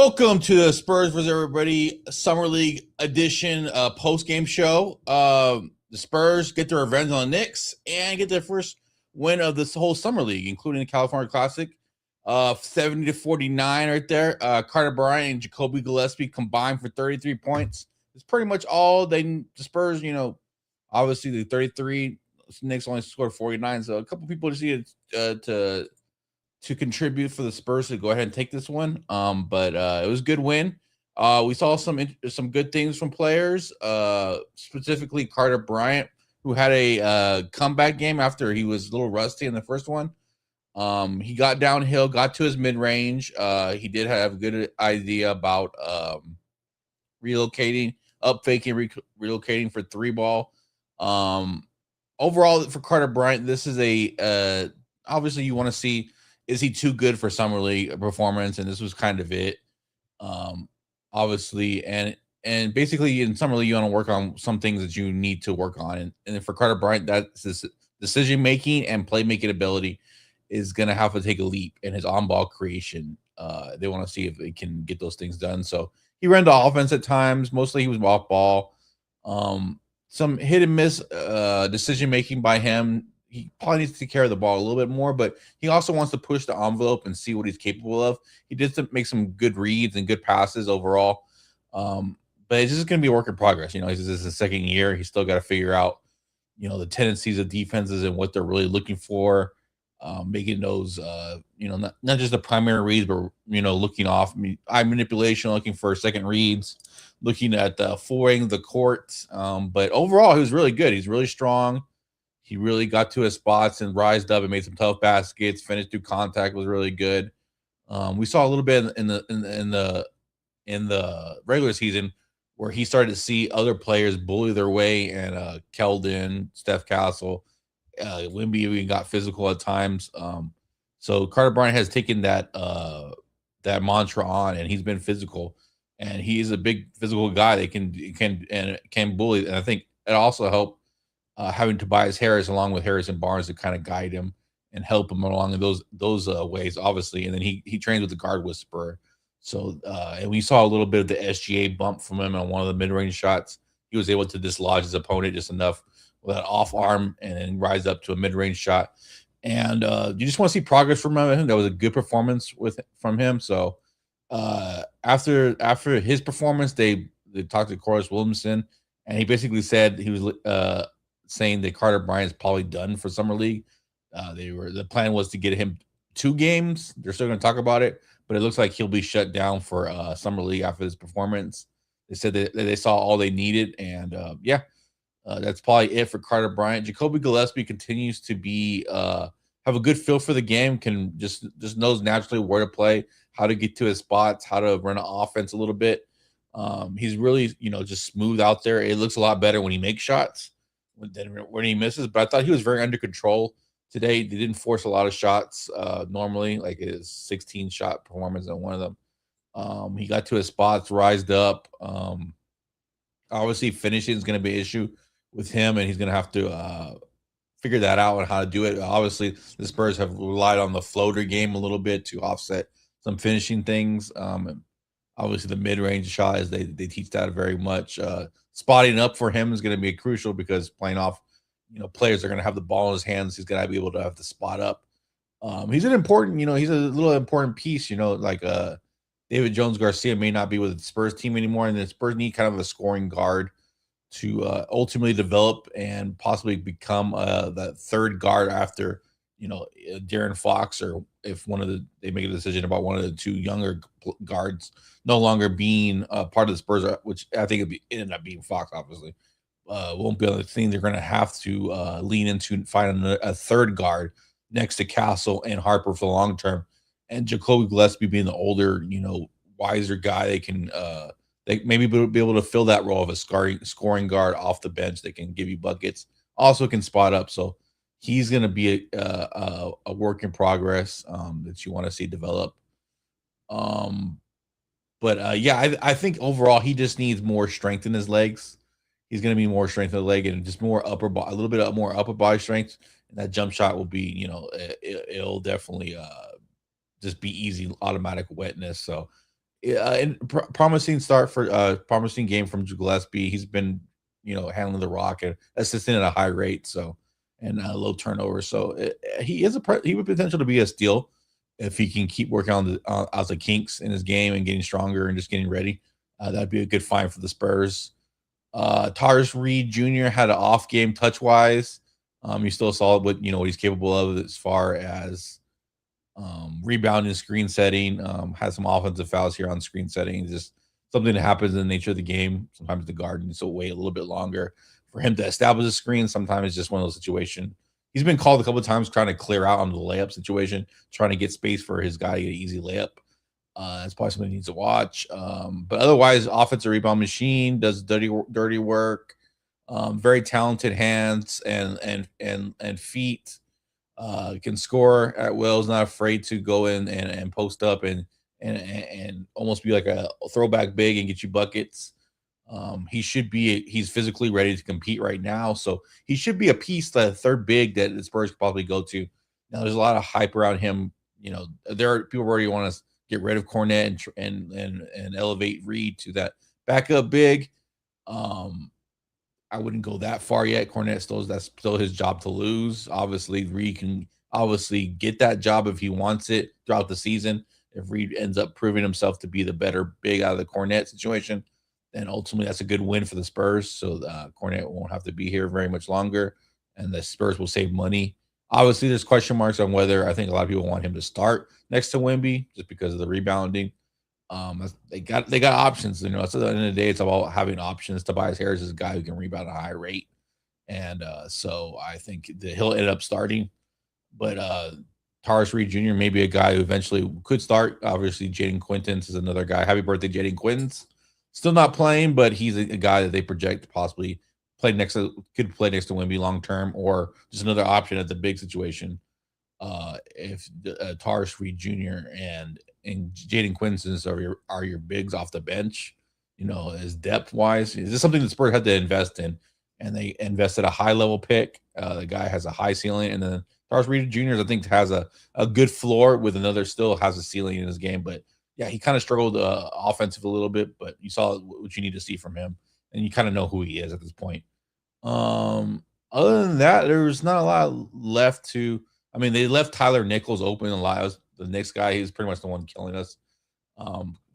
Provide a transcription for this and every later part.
Welcome to the Spurs vs. Everybody Summer League edition post-game show. The Spurs get their revenge on the Knicks and get their first win of this whole Summer League, including the California Classic. 70-49 right there. Carter Bryant and Jacoby Gillespie combined for 33 points. It's pretty much all the Spurs, obviously the 33. Knicks only scored 49, so a couple people just needed to contribute for the Spurs to go ahead and take this one. But it was a good win. We saw some good things from players, specifically Carter Bryant, who had a comeback game after he was a little rusty in the first one. He got downhill, got to his mid-range. He did have a good idea about relocating, relocating for three ball. Overall, for Carter Bryant, this is obviously you want to see, is he too good for Summer League performance? And this was kind of it. Obviously, and basically in Summer League, you want to work on some things that you need to work on. And for Carter Bryant, that's his decision making and playmaking ability is going to have to take a leap in his on-ball creation. They want to see if he can get those things done. So he ran the offense at times. Mostly he was off ball. Some hit and miss decision making by him. He probably needs to take care of the ball a little bit more, but he also wants to push the envelope and see what he's capable of. He did make some good reads and good passes overall. But it's just going to be a work in progress. This is his second year. He's still got to figure out, the tendencies of defenses and what they're really looking for. Making those, not just the primary reads, but, looking off eye manipulation, looking for second reads, looking at forwarding the court. But overall, he was really good. He's really strong. He really got to his spots and rised up and made some tough baskets. Finished through contact, was really good. We saw a little bit in the regular season where he started to see other players bully their way, and Keldon, Steph Castle, Wimby even got physical at times. So Carter Bryant has taken that mantra on, and he's been physical, and he is a big physical guy that can bully. And I think it also helped having Tobias Harris along with Harrison Barnes to kind of guide him and help him along in those ways, obviously. And then he trains with the guard whisperer. So and we saw a little bit of the SGA bump from him on one of the mid-range shots. He was able to dislodge his opponent just enough with that off arm and then rise up to a mid-range shot. And you just want to see progress from him. I think that was a good performance from him. So after his performance, they talked to Corliss Williamson, and he basically said he was saying that Carter Bryant's probably done for Summer League. The plan was to get him 2 games. They're still going to talk about it, but it looks like he'll be shut down for Summer League after this performance. They said that they saw all they needed, and that's probably it for Carter Bryant. Jacoby Gillespie continues to be have a good feel for the game, can just knows naturally where to play, how to get to his spots, how to run an offense a little bit. He's really, just smooth out there. It looks a lot better when he makes shots than when he misses, but I thought he was very under control today. They didn't force a lot of shots normally, like his 16-shot performance on one of them. He got to his spots, rised up. Obviously, finishing is going to be an issue with him, and he's going to have to figure that out and how to do it. Obviously, the Spurs have relied on the floater game a little bit to offset some finishing things. And obviously, the mid-range shot is they teach that very much. Spotting up for him is going to be crucial because playing off, players are going to have the ball in his hands. He's got to be able to have the spot up. He's an important, he's a little important piece. Like David Jones Garcia may not be with the Spurs team anymore, and the Spurs need kind of a scoring guard to ultimately develop and possibly become that third guard after De'Aaron Fox, or if they make a decision about one of the 2 younger guards no longer being part of the Spurs, which I think it ended up being Fox. Obviously, won't be the thing. They're going to have to lean into and find a third guard next to Castle and Harper for the long term, and Jacoby Gillespie being the older, wiser guy. They can they maybe be able to fill that role of a scoring guard off the bench that can give you buckets, also can spot up. So he's going to be a work in progress that you want to see develop. I think overall he just needs more strength in his legs. He's going to be more strength in the leg and just more upper body, a little bit more upper body strength. And that jump shot will be, it'll definitely just be easy, automatic wetness. So Yeah, and promising start for promising game from Gillespie. He's been, handling the rock and assisting at a high rate, so and low turnover. So he is he would potential to be a steal if he can keep working on out the kinks in his game and getting stronger and just getting ready. That'd be a good find for the Spurs. Tars Reed Jr. had an off game touch wise. He still saw what he's capable of as far as rebounding, screen setting. Has some offensive fouls here on screen setting. Just something that happens in the nature of the game. Sometimes the guard needs to wait a little bit longer for him to establish a screen. Sometimes it's just one of those situations. He's been called a couple of times trying to clear out on the layup situation, trying to get space for his guy to get an easy layup. That's probably something he needs to watch. But otherwise, offensive rebound machine, does dirty work. Very talented hands and feet. Can score at will. Is not afraid to go in and post up and almost be like a throwback big and get you buckets. He's physically ready to compete right now, so he should be a piece, the third big that the Spurs could probably go to. Now, there's a lot of hype around him. There are people already want to get rid of Cornette and elevate Reed to that backup big. I wouldn't go that far yet. Cornette that's still his job to lose. Obviously, Reed can obviously get that job if he wants it throughout the season. If Reed ends up proving himself to be the better big out of the Cornette situation, then ultimately that's a good win for the Spurs. So Cornette won't have to be here very much longer, and the Spurs will save money. Obviously, there's question marks on whether I think a lot of people want him to start next to Wemby just because of the rebounding. They got options. So at the end of the day, it's about having options. Tobias Harris is a guy who can rebound at a high rate, and so I think that he'll end up starting. But Tars Reed Jr. may be a guy who eventually could start. Obviously, Jaden Quintons is another guy. Happy birthday, Jaden Quintons. Still not playing, but he's a guy that they project possibly could play next to Wemby long term, or just another option at the big situation. If Tars Reed Jr. and Jaden Quintons are your bigs off the bench, as depth wise, is this something the Spurs had to invest in? And they invested a high level pick. The guy has a high ceiling, and then Tars Reed Jr. I think has a good floor with still has a ceiling in his game, but yeah, he kind of struggled offensive a little bit, but you saw what you need to see from him, and you kind of know who he is at this point. Other than that, there's not a lot left to. I mean, they left Tyler Nichols open a lot. The Knicks guy, he was pretty much the one killing us.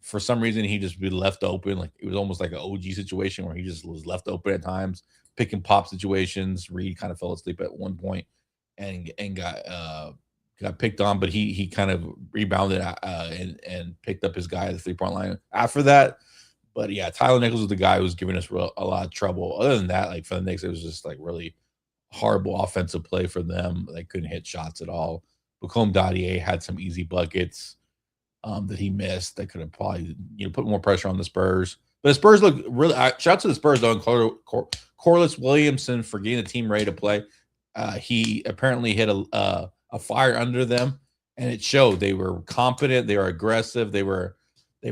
For some reason, he just be left open. Like it was almost like an OG situation where he just was left open at times, picking pop situations. Reed kind of fell asleep at one point and got picked on, but he kind of rebounded and picked up his guy at the 3-point line after that. But yeah, Tyler Nichols was the guy who was giving us a lot of trouble. Other than that, like for the Knicks, it was just like really horrible offensive play for them. They couldn't hit shots at all. Bacome Dadier had some easy buckets that he missed. That could have probably put more pressure on the Spurs. But the Spurs look really. Shout out to the Spurs though, and Corliss Williamson for getting the team ready to play. He apparently hit a fire under them, and it showed. They were confident. They were aggressive. They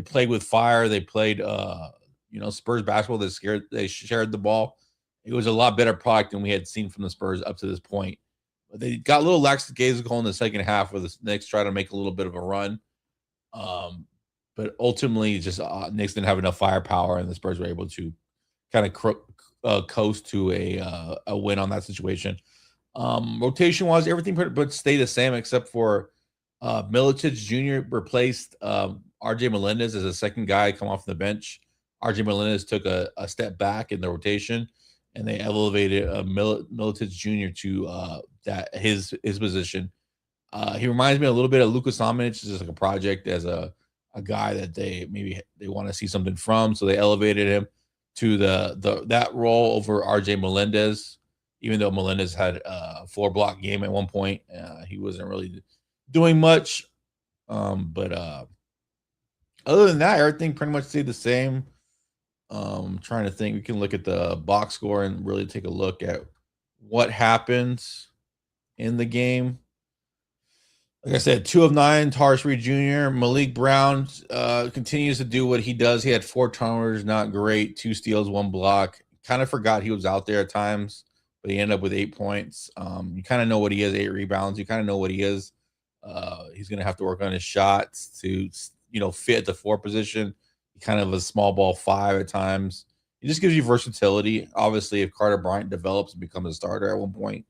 played with fire. They played Spurs basketball. They shared the ball. It was a lot better product than we had seen from the Spurs up to this point. But they got a little lackadaisical in the second half, where the Knicks tried to make a little bit of a run. But ultimately, just Knicks didn't have enough firepower, and the Spurs were able to kind of coast to a win on that situation. Rotation wise, everything but stayed the same except for Milicic Jr. replaced RJ Melendez as a second guy come off the bench. RJ Melendez took a step back in the rotation, and they elevated Milicic Jr. to his position. He reminds me a little bit of Luka Samanic, just like a project as a guy that they want to see something from, so they elevated him to that role over RJ Melendez. Even though Melendez had a 4-block game at one point, he wasn't really doing much. But other than that, everything pretty much stayed the same. Trying to think, we can look at the box score and really take a look at what happens in the game. Like I said, 2 of 9, Tars Reed Jr. Malik Brown continues to do what he does. He had 4 turnovers, not great, 2 steals, 1 block. Kind of forgot he was out there at times, but he ended up with 8 points. You kind of know what he is, 8 rebounds. You kind of know what he is. He's going to have to work on his shots to, fit at the 4 position, kind of a small ball 5 at times. It just gives you versatility. Obviously, if Carter Bryant develops and becomes a starter at one point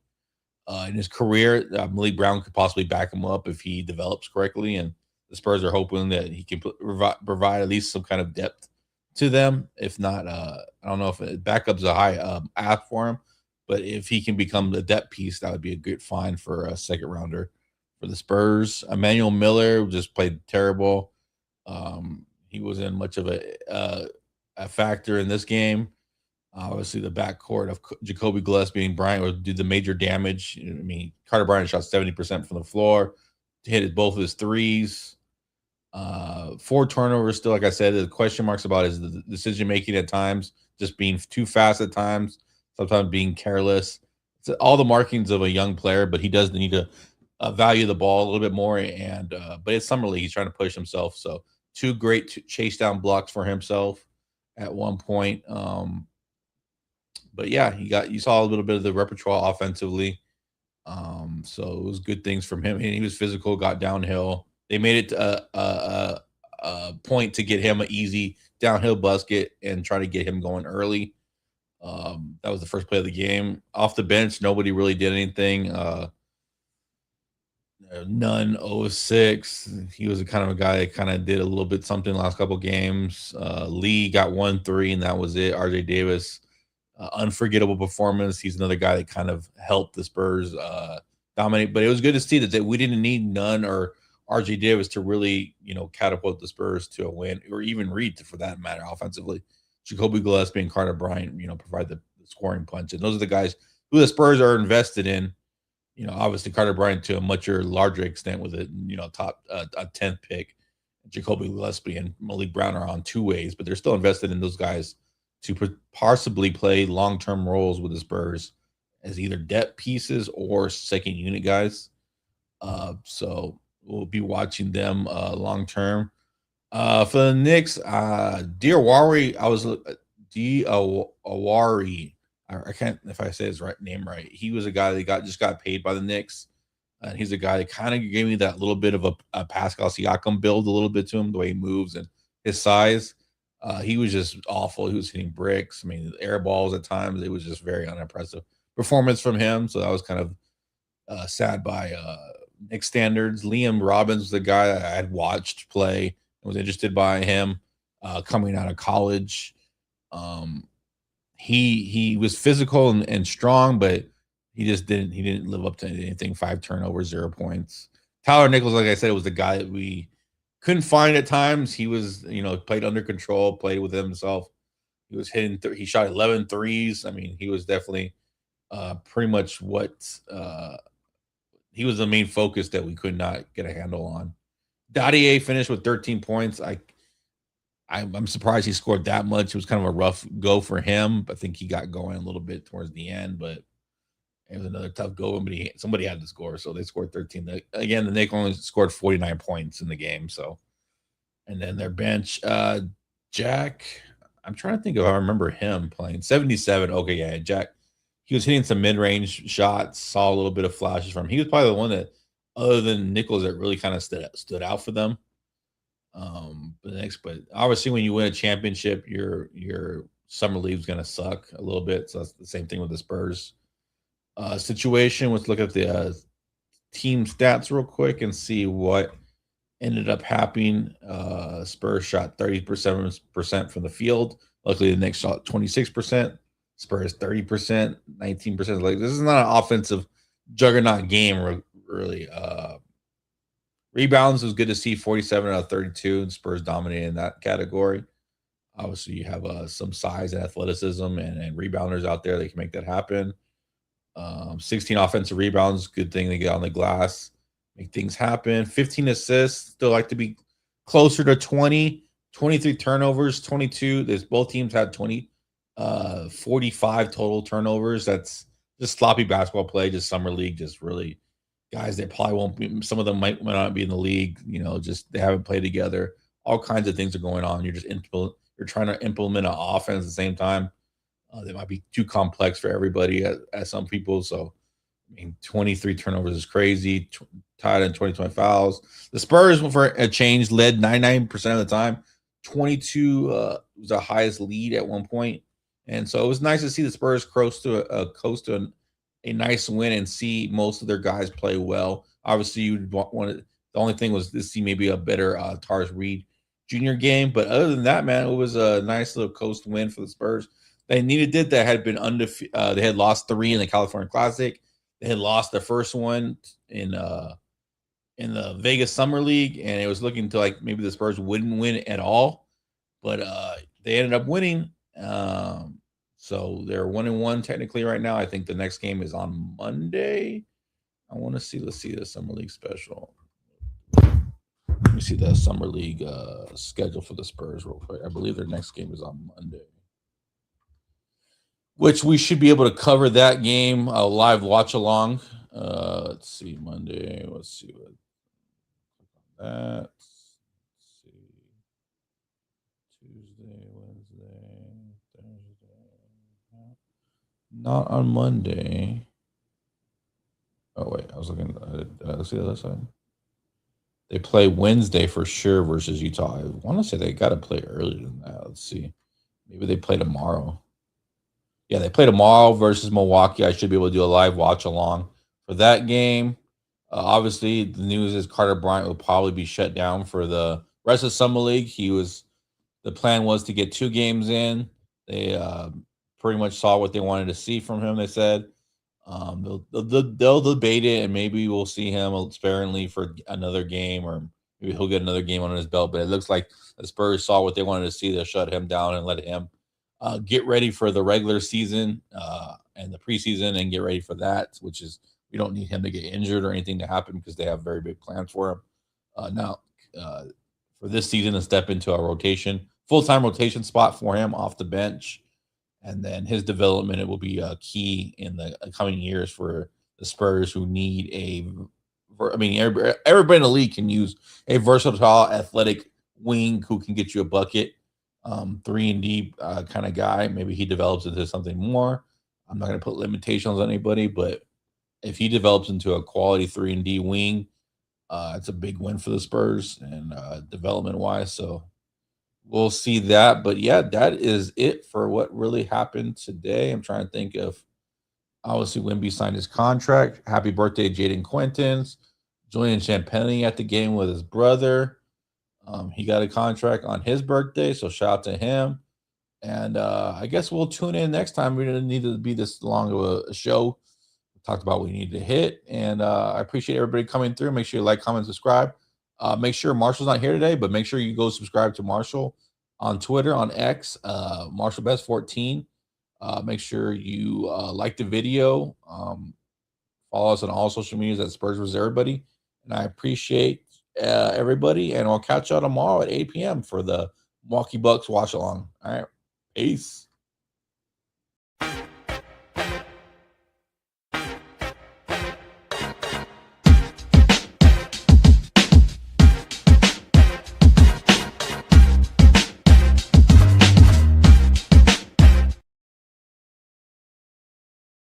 in his career, Malik Brown could possibly back him up if he develops correctly. And the Spurs are hoping that he can provide at least some kind of depth to them. If not, I don't know if backup's a high ask for him, but if he can become the depth piece, that would be a good find for a second rounder for the Spurs. Emmanuel Miller just played terrible. He wasn't much of a factor in this game. Obviously, the backcourt of Jacoby Gillespie and Bryant would do the major damage. I mean, Carter Bryant shot 70% from the floor, hit both of his threes. 4 turnovers still, like I said, the question marks about is the decision making at times, just being too fast at times, sometimes being careless. It's all the markings of a young player, but he does need to value the ball a little bit more. And but it's summer league, he's trying to push himself. So 2 great chase down blocks for himself at one point. But yeah, you saw a little bit of the repertoire offensively. So it was good things from him. And he was physical, got downhill. They made it a point to get him an easy downhill basket and try to get him going early. That was the first play of the game. Off the bench, nobody really did anything. None 06. He was a kind of a guy that kind of did a little bit something the last couple games. Lee got 1 3, and that was it. RJ Davis, unforgettable performance. He's another guy that kind of helped the Spurs dominate. But it was good to see that we didn't need Nunn or RJ Davis to really, catapult the Spurs to a win, or even Reed for that matter, offensively. Jacoby Gillespie and Carter Bryant, provide the scoring punch. And those are the guys who the Spurs are invested in. Obviously Carter Bryant to a much larger extent with a, top a 10th pick. Jacoby Gillespie and Malik Brown are on 2 ways, but they're still invested in those guys to possibly play long-term roles with the Spurs as either depth pieces or second unit guys. So we'll be watching them long-term. For the Knicks, Diawari, Diawari. I can't if I say his name right. He was a guy that just got paid by the Knicks. And he's a guy that kind of gave me that little bit of a Pascal Siakam build a little bit to him, the way he moves and his size. He was just awful. He was hitting bricks. I mean, air balls at times. It was just very unimpressive performance from him. So that was kind of sad by Knicks standards. Liam Robbins was the guy that I had watched play and was interested by him coming out of college. He was physical and strong, but he didn't live up to anything. 5 turnovers, 0 points. Tyler Nichols, like I said, was the guy that we couldn't find at times. He was, played under control, played with himself. He was hitting, he shot 11 threes. I mean, he was definitely pretty much he was the main focus that we could not get a handle on. Dadier finished with 13 points. I'm surprised he scored that much. It was kind of a rough go for him. I think he got going a little bit towards the end, but it was another tough go. But somebody had to score, so they scored 13. Again, the Knicks only scored 49 points in the game. So, and then their bench, Jack. I'm trying to think if I remember him playing 77. Okay, yeah, Jack. He was hitting some mid-range shots. Saw a little bit of flashes from him. He was probably the one that, other than Nichols, that really kind of stood out for them. But obviously when you win a championship, your summer league is going to suck a little bit. So that's the same thing with the Spurs situation. Let's look at the team stats real quick and see what ended up happening. Spurs shot 30% from the field. Luckily, the Knicks shot 26%. Spurs 30%, 19%. Like, this is not an offensive juggernaut game, really. Rebounds was good to see, 47 out of 32, and Spurs dominating that category. Obviously, you have some size and athleticism and rebounders out there that can make that happen. 16 offensive rebounds, good thing to get on the glass, make things happen. 15 assists, still like to be closer to 20. 23 turnovers, 22. Both teams had 45 total turnovers. That's just sloppy basketball play, just summer league, just really guys that probably won't be, some of them might not be in the league, just they haven't played together. All kinds of things are going on. You're trying to implement an offense at the same time. That might be too complex for everybody, as some people. So I mean, 23 turnovers is crazy. Tied in 2020 fouls. The Spurs, for a change, led 99% of the time. 22 was the highest lead at one point. And so it was nice to see the Spurs coast to a nice win and see most of their guys play well. Obviously, you'd want to, the only thing was to see maybe a better Tars Reed Jr. game. But other than that, man, it was a nice little coast win for the Spurs. They needed it. That had been undefeated. They had lost 3 in the California Classic. They had lost the first one in the Vegas Summer League, and it was looking to like maybe the Spurs wouldn't win at all, but they ended up winning. So they're 1-1 technically right now. I think the next game is on Monday. I want to see. Let's see the Summer League special. Let me see the Summer League schedule for the Spurs real quick. I believe their next game is on Monday, which we should be able to cover that game a live watch along. Let's see, Monday. Let's see what that. Let's see, Tuesday, Wednesday, Thursday. Not on Monday. Oh wait, I was looking. Did I see the other side? They play Wednesday for sure versus Utah. I want to say they got to play earlier than that. Let's see. Maybe they play tomorrow. Yeah, they play tomorrow versus Milwaukee. I should be able to do a live watch along for that game. Obviously, the news is Carter Bryant will probably be shut down for the rest of Summer League. The plan was to get 2 games in. They pretty much saw what they wanted to see from him. They said they'll debate it, and maybe we'll see him sparingly for another game, or maybe he'll get another game on his belt. But it looks like the Spurs saw what they wanted to see. They'll shut him down and let him get ready for the regular season and the preseason, and get ready for that, which is, we don't need him to get injured or anything to happen because they have very big plans for him. Now, for this season, to step into a full-time rotation spot for him off the bench. And then his development, it will be key in the coming years for the Spurs, who need everybody in the league can use a versatile, athletic wing who can get you a bucket, 3-and-D kind of guy. Maybe he develops into something more. I'm not going to put limitations on anybody, but if he develops into a quality 3-and-D wing, it's a big win for the Spurs and development-wise. So we'll see that. But yeah, that is it for what really happened today. I'm trying to think of, obviously, Wemby signed his contract. Happy birthday, Jaden Quintins. Julian Champagnie at the game with his brother. He got a contract on his birthday, so shout out to him. And I guess we'll tune in next time. We didn't need to be this long of a show. We talked about what we needed to hit. And I appreciate everybody coming through. Make sure you like, comment, subscribe. Make sure Marshall's not here today, but make sure you go subscribe to Marshall on Twitter, on X, MarshallBest14. Make sure you like the video. Follow us on all social medias at Spurs vs. Everybody. And I appreciate everybody. And I'll catch y'all tomorrow at 8 p.m. for the Milwaukee Bucks watch along. All right. Peace.